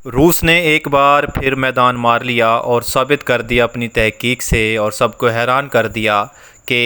रूस ने एक बार फिर मैदान मार लिया और साबित कर दिया अपनी तहकीक से और सबको हैरान कर दिया कि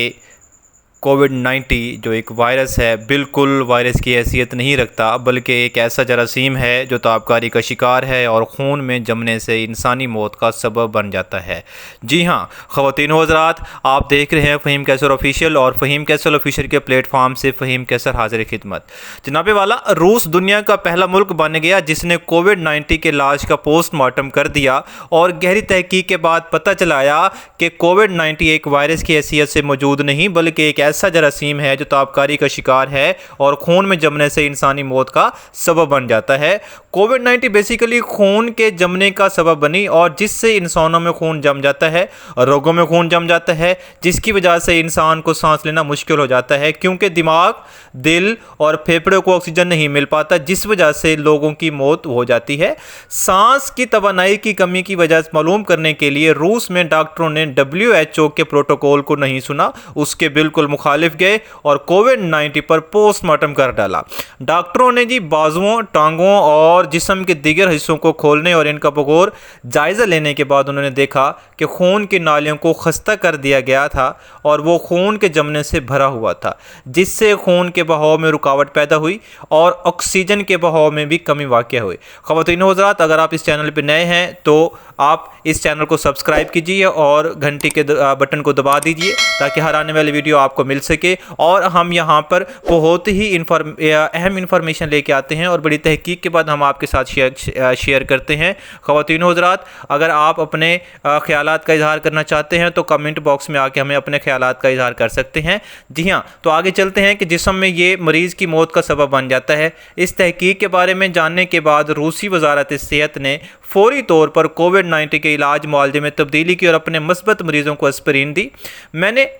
कोविड-19 जो एक वायरस है बिल्कुल वायरस की हैसियत नहीं रखता, बल्कि एक ऐसा जरासीम है जो ताबकारी का शिकार है और खून में जमने से इंसानी मौत का सबब बन जाता है। जी हाँ ख़वातीन व हज़रात, आप देख रहे हैं फ़हीम कैसर ऑफिशियल और फ़हीम कैसर ऑफिशियल के प्लेटफॉर्म से फ़हीम कैसर हाजिर खिदमत। जनाब वाला, रूस दुनिया का पहला मुल्क बन गया जिसने कोविड-19 के इलाज का पोस्टमार्टम कर दिया और गहरी तहकीक के बाद पता चलाया कि कोविड-19 एक वायरस की हैसियत से मौजूद नहीं, बल्कि एक ऐसा जरासीम है जो ताबकारी का शिकार है और खून में जमने से इंसानी मौत का सबब बन जाता है। कोविड-19 बेसिकली खून के जमने का सबब बनी और जिससे इंसानों में खून जम जाता है, रोगों में खून जम जाता है, जिसकी वजह से इंसान को सांस लेना मुश्किल हो जाता है क्योंकि दिमाग, दिल और फेफड़ों को ऑक्सीजन नहीं मिल पाता, जिस वजह से लोगों की मौत हो जाती है। सांस की तवानाई की कमी की वजह मालूम करने के लिए रूस में डॉक्टरों ने WHO के प्रोटोकॉल को नहीं सुना, उसके बिल्कुल मुखालिफ गए और कोविड-19 पर पोस्टमार्टम कर डाला। डॉक्टरों ने जी बाजुओं, टांगों और जिस्म के दीगर हिस्सों को खोलने और इनका बगौर जायज़ा लेने के बाद उन्होंने देखा कि खून की नालियों को खस्ता कर दिया गया था और वो खून के जमने से भरा हुआ था, जिससे खून के बहाव में रुकावट पैदा हुई और ऑक्सीजन के बहाव में भी कमी वाक़ हुई। ख़वातीन व हज़रात, अगर आप इस चैनल पर नए हैं तो आप इस चैनल को सब्सक्राइब कीजिए और घंटी के बटन को दबा दीजिए ताकि हर आने वाली वीडियो आपको मिल सके। और हम यहाँ पर बहुत ही अहम इंफॉर्मेशन लेके आते हैं और बड़ी तहकीक के बाद हम आपके साथ शेयर करते हैं। ख़वातीन व हज़रात, अगर आप अपने ख़यालात का इजहार करना चाहते हैं तो कमेंट बॉक्स में आके हमें अपने ख़यालात का इजहार कर सकते हैं। जी हाँ, तो आगे चलते हैं कि जिस्म में ये मरीज़ की मौत का सबब बन जाता है। इस तहकीक के बारे में जानने के बाद रूसी वज़ारत सेहत ने फौरी तौर पर कोविड-19 के इलाज मुआलजे में तब्दीली की और अपने मस्बत मरीज़ों को एस्पिरिन दी। मैंने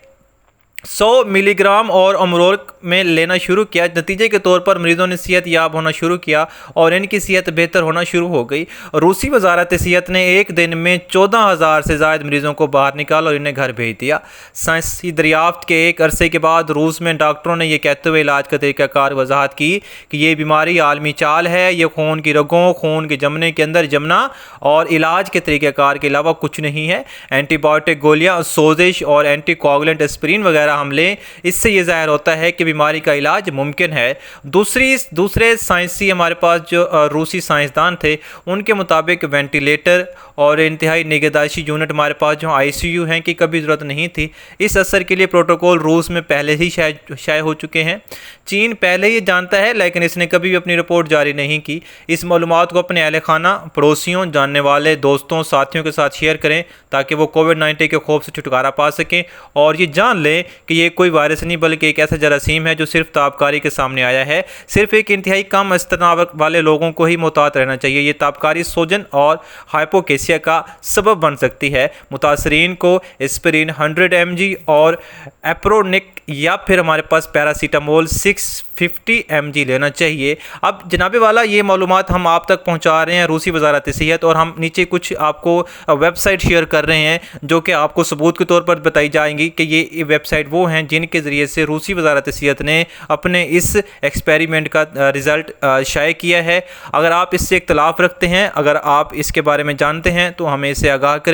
100 मिलीग्राम और अमरोल में लेना शुरू किया। नतीजे के तौर पर मरीज़ों ने सेहत याब होना शुरू किया और इनकी सेहत बेहतर होना शुरू हो गई। रूसी वज़ारत सेहत ने एक दिन में 14,000 से ज़ायद मरीज़ों को बाहर निकाला और इन्हें घर भेज दिया। साइंसी दरियाफ्त के एक अरसे के बाद रूस में डॉक्टरों ने यह कहते हुए इलाज का तरीक़ाकार वजाहत की कि ये बीमारी आलमी चाल है, ये खून की रगों, खून के जमने के अंदर जमना और इलाज के तरीक़ाकार के अलावा कुछ नहीं है। एंटीबायोटिक गोलियाँ, सोजिश और एंटीकोगुलेंट एस्पिरिन वगैरह हम लें, इससे ये ज़ाहिर होता है कि बीमारी का इलाज मुमकिन है। दूसरे साइंसी हमारे पास जो रूसी साइंसदान थे उनके मुताबिक वेंटिलेटर और इंतहाई निगहदाश्ती यूनिट हमारे पास जो ICU हैं की कभी ज़रूरत नहीं थी। इस असर के लिए प्रोटोकॉल रूस में पहले ही शाये हो चुके हैं। चीन पहले ही जानता है लेकिन इसने कभी भी अपनी रिपोर्ट जारी नहीं की। इस मालूमात को अपने अहल खाना, पड़ोसियों, जानने वाले, दोस्तों, साथियों के साथ शेयर करें ताकि वो कोविड-19 के खौफ से छुटकारा पा सकें और ये जान लें कि ये कोई वायरस नहीं बल्कि एक ऐसा जरासीम है जो सिर्फ ताबकारी के सामने आया है। सिर्फ एक इंतहाई कम इस्तेमाल वाले लोगों को ही मुहतात रहना चाहिए। ये ताबकारी सोजन और हाइपोकेसिया का सबब बन सकती है। मुतासरीन को एस्पिरिन 100 mg और एप्रोनिक या फिर हमारे पास पैरासीटामोल 650 mg लेना चाहिए। अब जनाबे वाला, ये मालूमात हम आप तक पहुंचा रहे हैं रूसी वज़ारत सेहत और हम नीचे कुछ आपको वेबसाइट शेयर कर रहे हैं जो कि आपको सबूत के तौर पर बताई जाएंगी कि ये वेबसाइट वो हैं जिनके ज़रिए से रूसी वज़ारत सेहत ने अपने इस एक्सपेरिमेंट का रिज़ल्ट शाये किया है। अगर आप इससे इख्तलाफ रखते हैं, अगर आप इसके बारे में जानते हैं तो हमें इसे आगाह करें।